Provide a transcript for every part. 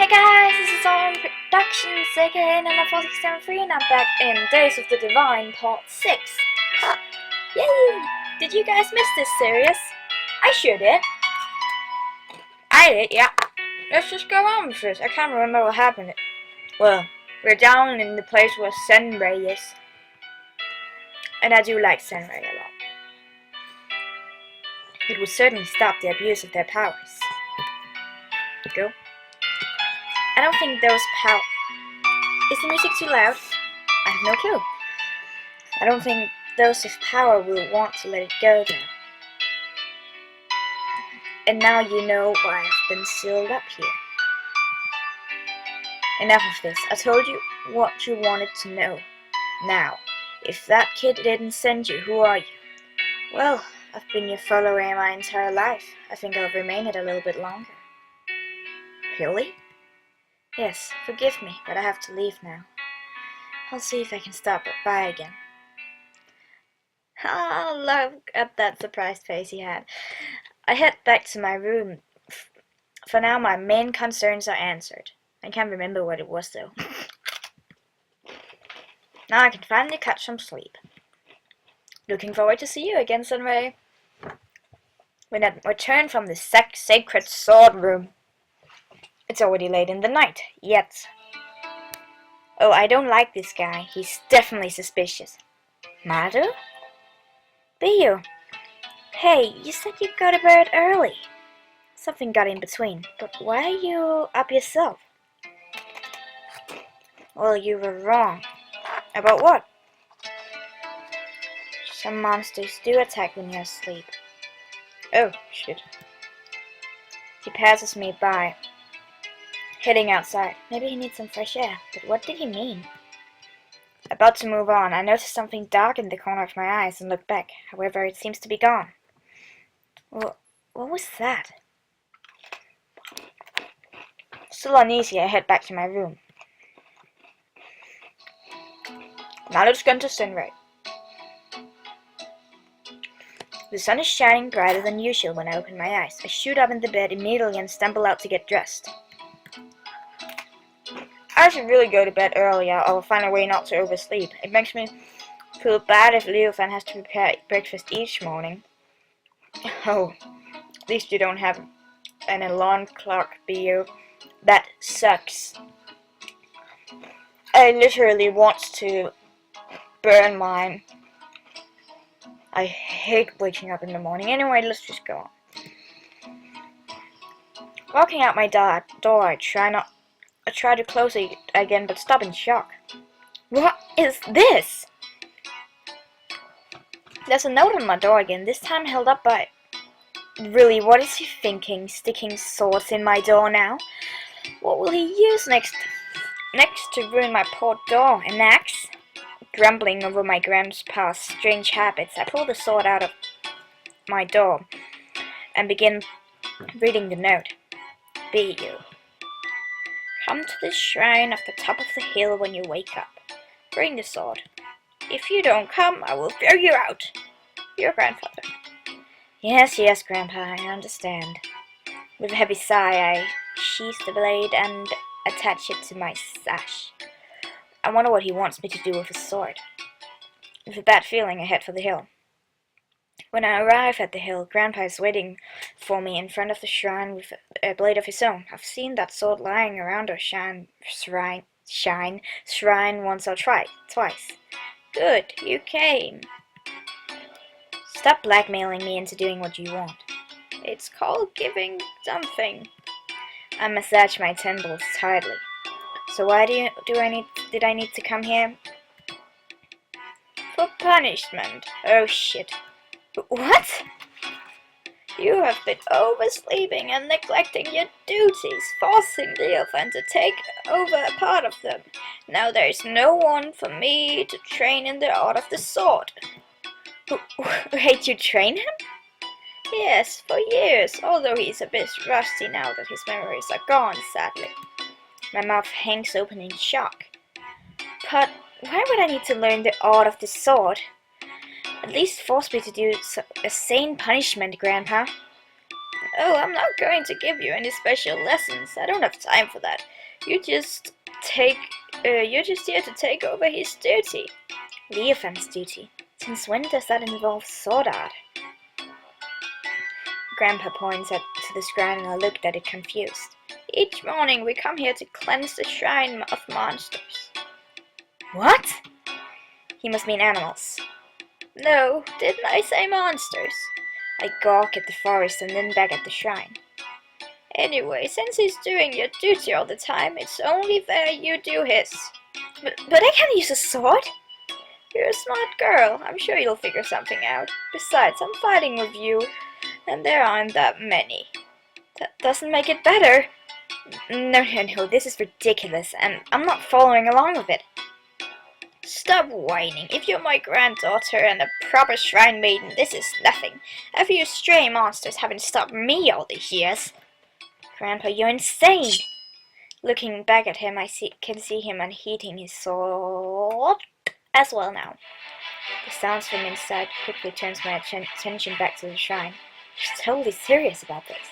Hey guys, this is on Productions again, and I'm Senrei, and I'm back in Days of the Divine Part 6. Yay! Did you guys miss this series? I sure did. I did, yeah. Let's just go on with this. I can't remember what happened. Well, we're down in the place where Senrei is. And I do like Senrei a lot. It would certainly stop the abuse of their powers. Go. I don't think those Is the music too loud? I have no clue. I don't think those with power will want to let it go though. And now you know why I've been sealed up here. Enough of this. I told you what you wanted to know. Now, if that kid didn't send you, who are you? Well, I've been your follower my entire life. I think I'll remain it a little bit longer. Really? Yes, forgive me, but I have to leave now. I'll see if I can stop by again. Oh, look at that surprised face he had. I head back to my room. For now, my main concerns are answered. I can't remember what it was, though. Now I can finally catch some sleep. Looking forward to see you again, Senrei. When I return from the sacred sword room. It's already late in the night, yet. Oh, I don't like this guy. He's definitely suspicious. Madu? Bio. Hey, you said you got to bed early. Something got in between, but why are you up yourself? Well, you were wrong. About what? Some monsters do attack when you're asleep. Oh, shit. He passes me by. Heading outside. Maybe he needs some fresh air. But what did he mean? About to move on, I noticed something dark in the corner of my eyes and looked back. However, it seems to be gone. Well, what was that? Still uneasy, I head back to my room. Now let's go to Senrei. The sun is shining brighter than usual when I open my eyes. I shoot up in the bed immediately and stumble out to get dressed. I should really go to bed earlier or find a way not to oversleep. It makes me feel bad if Leofan has to prepare breakfast each morning. Oh, at least you don't have an alarm clock, Bio. That sucks. I literally want to burn mine. I hate waking up in the morning. Anyway, let's just go on. Walking out my door, I try to close it again, but stop in shock. What is this? There's a note on my door again, this time held up by... Really, what is he thinking? Sticking swords in my door now? What will he use next to ruin my poor door? An axe? Grumbling over my grandpa's strange habits, I pull the sword out of my door and begin reading the note. Be you. Come to the shrine at the top of the hill when you wake up. Bring the sword. If you don't come, I will throw you out. Your grandfather. Yes, Grandpa, I understand. With a heavy sigh, I sheath the blade and attach it to my sash. I wonder what he wants me to do with his sword. With a bad feeling, I head for the hill. When I arrive at the hill, Grandpa is waiting for me in front of the shrine with a blade of his own. I've seen that sword lying around our shrine once or twice. Good, you came. Stop blackmailing me into doing what you want. It's called giving something. I massage my temples tightly. So why did I need to come here? For punishment. Oh shit. What? You have been oversleeping and neglecting your duties, forcing Leofan to take over a part of them. Now there is no one for me to train in the art of the sword. Wait, you train him? Yes, for years, although he's a bit rusty now that his memories are gone, sadly. My mouth hangs open in shock. But why would I need to learn the art of the sword? At least force me to do a sane punishment, Grandpa. Oh, I'm not going to give you any special lessons. I don't have time for that. You're just here to take over his duty. Leofen's duty. Since when does that involve sword art? Grandpa points to the shrine and I looked at it confused. Each morning we come here to cleanse the shrine of monsters. What? He must mean animals. No, didn't I say monsters? I gawk at the forest and then back at the shrine. Anyway, since he's doing your duty all the time, it's only fair you do his. But I can't use a sword. You're a smart girl. I'm sure you'll figure something out. Besides, I'm fighting with you, and there aren't that many. That doesn't make it better. No, this is ridiculous, and I'm not following along with it. Stop whining. If you're my granddaughter and a proper shrine maiden, this is nothing. A few stray monsters haven't stopped me all these years. Grandpa, you're insane. Looking back at him, I can see him unheating his sword as well now. The sounds from inside quickly turns my attention back to the shrine. He's totally serious about this.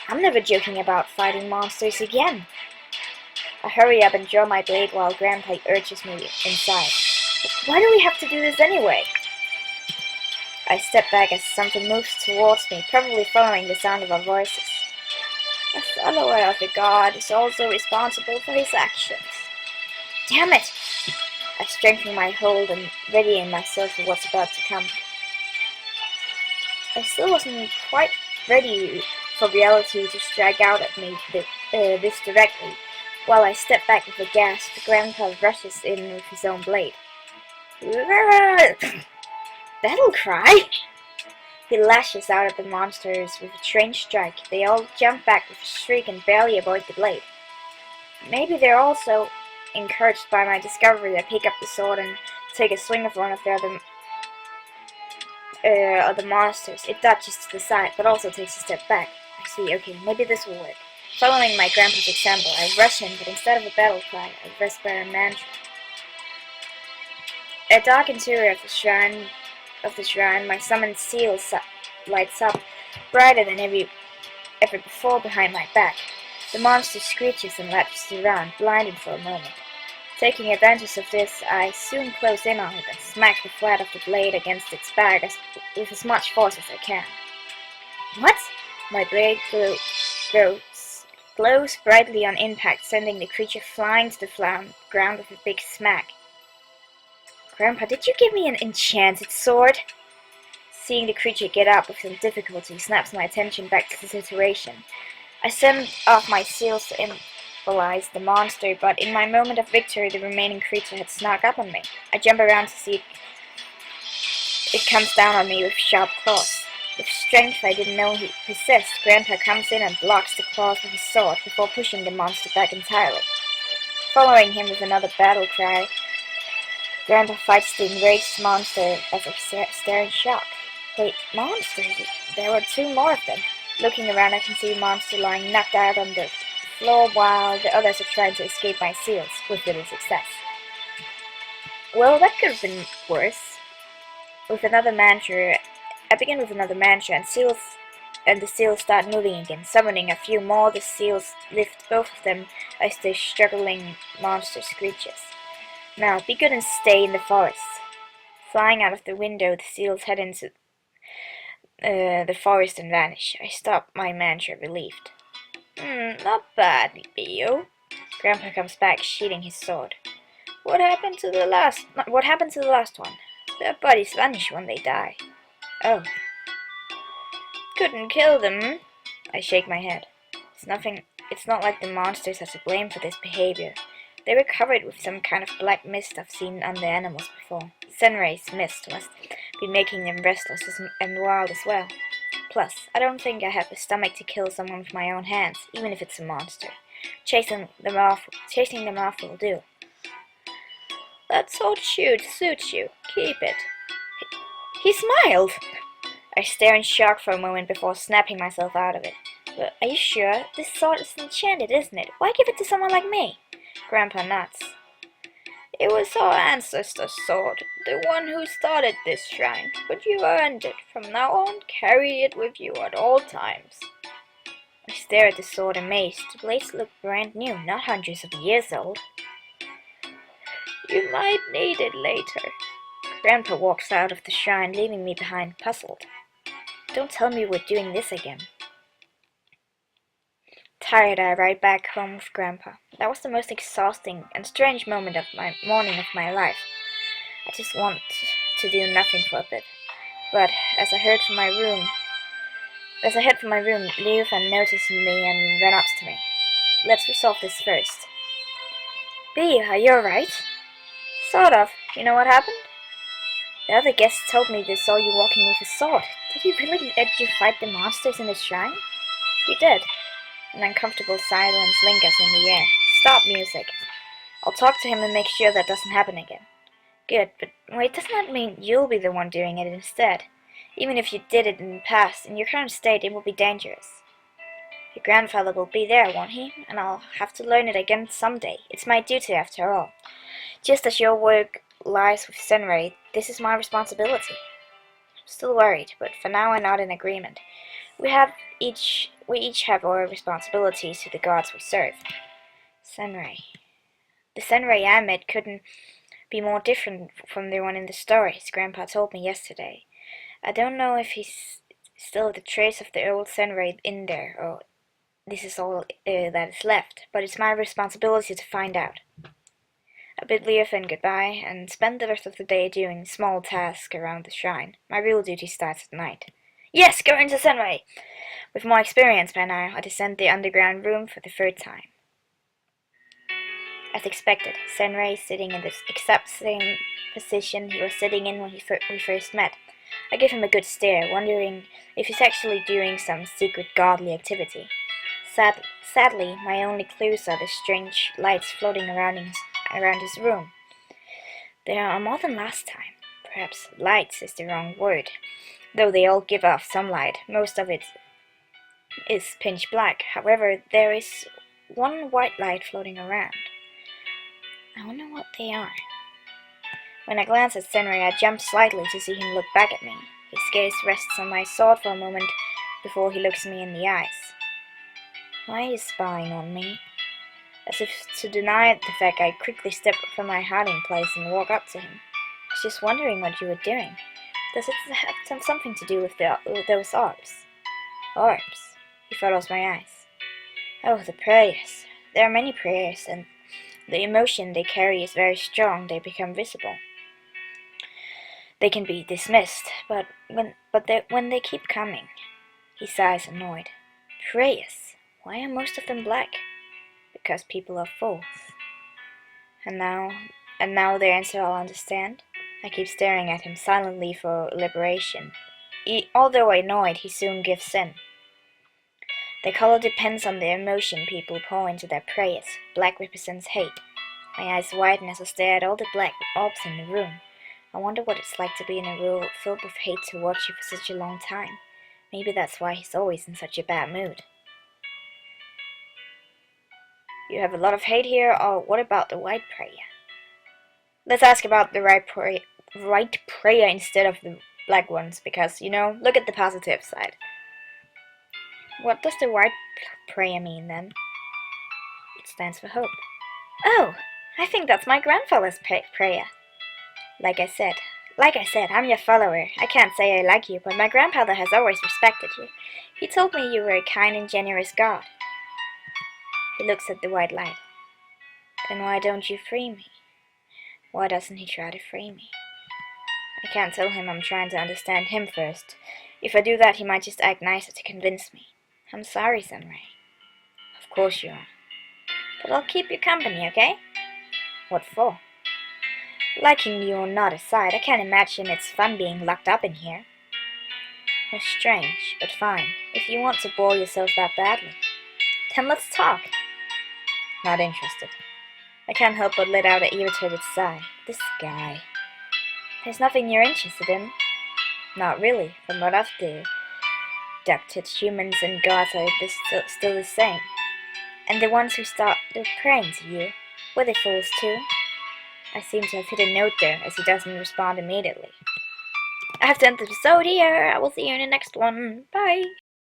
I'm never joking about fighting monsters again. I hurry up and draw my blade while Grandpa urges me inside. Why do we have to do this anyway? I step back as something moves towards me, probably following the sound of our voices. A follower of the god is also responsible for his actions. Damn it! I strengthen my hold and readying myself for what's about to come. I still wasn't quite ready for reality to strike out at me this directly. While I step back with a gasp, Grandpa rushes in with his own blade. Battle cry! He lashes out at the monsters with a strange strike. They all jump back with a shriek and barely avoid the blade. Maybe they're also encouraged by my discovery. I pick up the sword and take a swing of one of the other monsters. It dodges to the side, but also takes a step back. I see, okay, maybe this will work. Following my grandpa's example, I rush in, but instead of a battle cry, I whisper a mantra. A dark interior of the shrine, my summoned seal lights up brighter than ever before behind my back. The monster screeches and latches around, blinded for a moment. Taking advantage of this, I soon close in on it and smack the flat of the blade against its back with as much force as I can. What? My blade glows brightly on impact, sending the creature flying to the ground with a big smack. Grandpa, did you give me an enchanted sword? Seeing the creature get up with some difficulty snaps my attention back to the situation. I send off my seals to immobilize the monster, but in my moment of victory, the remaining creature had snuck up on me. I jump around to see it comes down on me with sharp claws. With strength I didn't know he possessed, Grandpa comes in and blocks the claws with his sword before pushing the monster back entirely. Following him with another battle cry, Grandpa fights the enraged monster as I stare in shock. Wait, monsters? There were two more of them. Looking around, I can see a monster lying knocked out on the floor while the others are trying to escape my seals, with little success. Well, that could have been worse. I begin with another mantra, and the seals start moving again. Summoning a few more, the seals lift both of them as the struggling monster screeches. Now, be good and stay in the forest. Flying out of the window, the seals head into the forest and vanish. I stop my mantra, relieved. Not bad, Bio. Grandpa comes back, sheathing his sword. What happened to the last one? Their bodies vanish when they die. Oh. Couldn't kill them. I shake my head. It's not like the monsters are to blame for this behavior. They were covered with some kind of black mist I've seen on the animals before. Senrei's mist must be making them restless and wild as well. Plus, I don't think I have the stomach to kill someone with my own hands, even if it's a monster. Chasing them off will do. That sword suits you. Keep it. He smiled! I stare in shock for a moment before snapping myself out of it. But are you sure? This sword is enchanted, isn't it? Why give it to someone like me? Grandpa nods. It was our ancestor's sword, the one who started this shrine, but you earned it. From now on, carry it with you at all times. I stare at the sword amazed. The blades look brand new, not hundreds of years old. You might need it later. Grandpa walks out of the shrine, leaving me behind, puzzled. Don't tell me we're doing this again. Tired, I ride back home with Grandpa. That was the most exhausting and strange morning of my life. I just want to do nothing for a bit. But as I head from my room, Leofan noticed me and ran up to me. Let's resolve this first. Bee, are you alright? Sort of. You know what happened? The other guests told me they saw you walking with a sword. Did he really let you fight the monsters in the shrine? He did. An uncomfortable silence lingers in the air. Stop music. I'll talk to him and make sure that doesn't happen again. Good, but wait, doesn't that mean you'll be the one doing it instead? Even if you did it in the past, in your current state it will be dangerous. Your grandfather will be there, won't he? And I'll have to learn it again someday. It's my duty after all. Just as your work lies with Senrei, this is my responsibility. I'm still worried, but for now we're not in agreement. We each have our responsibilities to the gods we serve. Senrei. The Senrei I met couldn't be more different from the one in the stories Grandpa told me yesterday. I don't know if he's still the trace of the old Senrei in there, or this is all that is left, but it's my responsibility to find out. I bid Leofan goodbye and spend the rest of the day doing small tasks around the shrine. My real duty starts at night. Yes, go into Senrei! With more experience by now, I descend the underground room for the third time. As expected, Senrei is sitting in the exact same position he was sitting in when we first met. I give him a good stare, wondering if he's actually doing some secret godly activity. Sadly, my only clues are the strange lights floating around his room. There are more than last time. Perhaps lights is the wrong word. Though they all give off some light, most of it is pitch black. However, there is one white light floating around. I wonder what they are. When I glance at Senrei, I jump slightly to see him look back at me. His gaze rests on my sword for a moment before he looks me in the eyes. Why are you spying on me? As if to deny the fact, I quickly step from my hiding place and walk up to him. I was just wondering what you were doing. Does it have something to do with those orbs? Orbs? He follows my eyes. Oh, the prayers. There are many prayers, and the emotion they carry is very strong. They become visible. They can be dismissed, but when they keep coming. He sighs, annoyed. Prayers? Why are most of them black? Because people are fools. And now the answer I'll understand. I keep staring at him silently for liberation. Although annoyed, he soon gives in. The color depends on the emotion people pour into their prayers. Black represents hate. My eyes widen as I stare at all the black orbs in the room. I wonder what it's like to be in a room filled with hate towards you for such a long time. Maybe that's why he's always in such a bad mood. You have a lot of hate here, or what about the white prayer? Let's ask about the right prayer instead of the black ones, because, look at the positive side. What does the white prayer mean, then? It stands for hope. Oh, I think that's my grandfather's prayer. Like I said, I'm your follower. I can't say I like you, but my grandfather has always respected you. He told me you were a kind and generous god. He looks at the white light. Then why don't you free me? Why doesn't he try to free me? I can't tell him I'm trying to understand him first. If I do that, he might just act nicer to convince me. I'm sorry, Senrei. Of course you are. But I'll keep you company, okay? What for? Liking you or not aside, I can't imagine it's fun being locked up in here. You're strange, but fine. If you want to bore yourself that badly, then let's talk. Not interested. I can't help but let out an irritated sigh. This guy. There's nothing you're interested in. Not really. From what I've deduced, humans and gods are still the same. And the ones who started praying to you, were they fools too? I seem to have hit a note there, as he doesn't respond immediately. I have to end the episode here. I will see you in the next one. Bye!